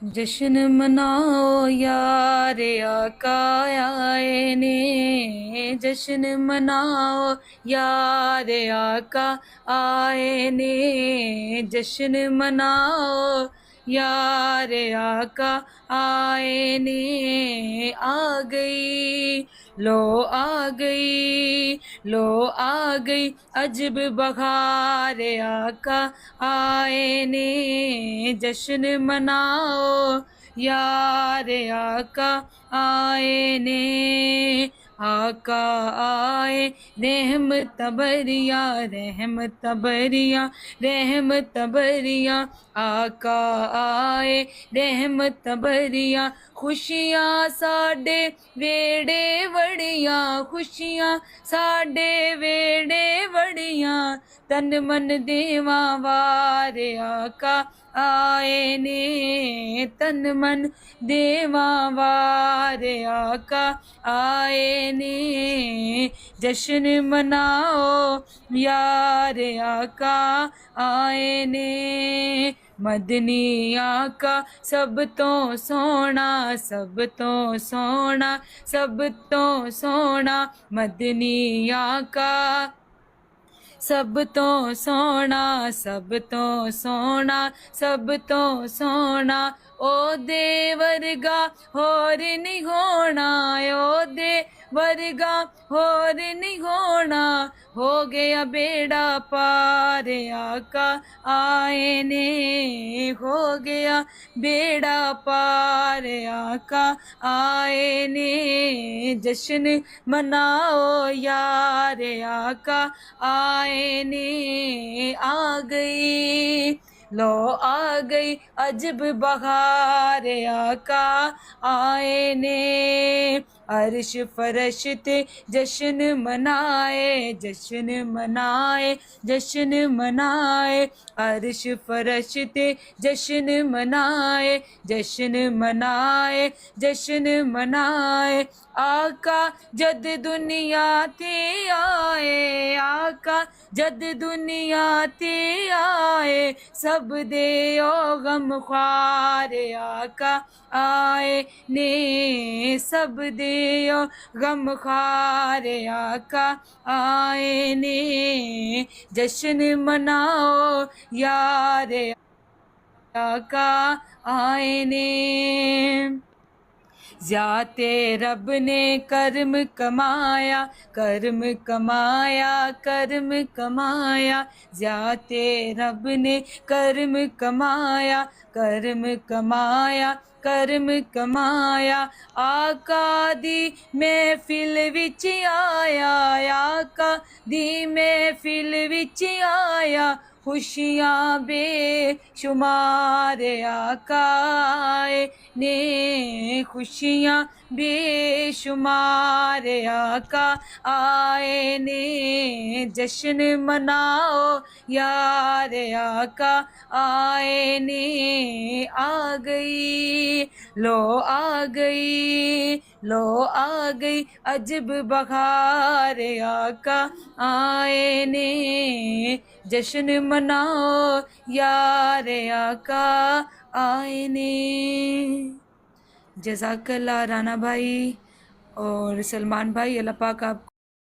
जश्न मनाओ यार आका आए ने, जश्न मनाओ यार आका आए ने, जश्न मनाओ यार आका आए ने। आ गई लो आ गई लो आ गई अजब बहार आका आए ने, जश्न मनाओ यार आका आए ने। आका आए रहमत बरिया रहमत बरिया रहमत बरिया, आका आए रहमत बरिया, खुशियां साडे वेड़े वड़िया, खुशियां साडे वेड़े वड़िया, तन मन देवा वार आका आए ने, तन मन देवा वार आका आए ने। जश्न मनाओ यार आका आए ने, मदनी आका सब तो सोना सब तो सोना सब तो सोना, मदनी आका सब तो सोना सब तो सोना सब तो सोना, ओ दे वर्गा होर नहीं होना, ओ दे वर्गा होर नहीं होना, हो गया बेड़ा पार आका आए ने, हो गया बेड़ा पार आका आए ने। जश्न मनाओ यार आका आए ने, आ गई लो आ गई अजब बहार आका आए ने। अर्श फरश ते जश्न मनाए जश्न मनाए जश्न मनाए, अर्श फरश ते जश्न मनाए जश्न मनाए जश्न मनाए, आका जद दुनिया ते आए आका जद दुनिया ते आए, सब दे ओ गम ख्वार आका आए ने, सब दे ओ गम ख्वार आका आए ने। जश्न मनाओ यार आका आए ने। ज़ाते रब ने कर्म कमाया कर्म कमाया कर्म कमाया, ज़ाते रब ने कर्म कमाया कर्म कमाया कर्म कमाया, आका दी महफिल विच आया आका दी महफिल विच आया, खुशियां बेशुमार आका आए ने, खुशियां बेशुमार आका आए ने। जश्न मनाओ यार आका आए ने, आ गई लो आ गई लो आ गई अजब बहार आका आए ने, जश्न मनाओ यार आका आए ने। जज़ाकल्लाह राना भाई और सलमान भाई, अल्लाह पाक आप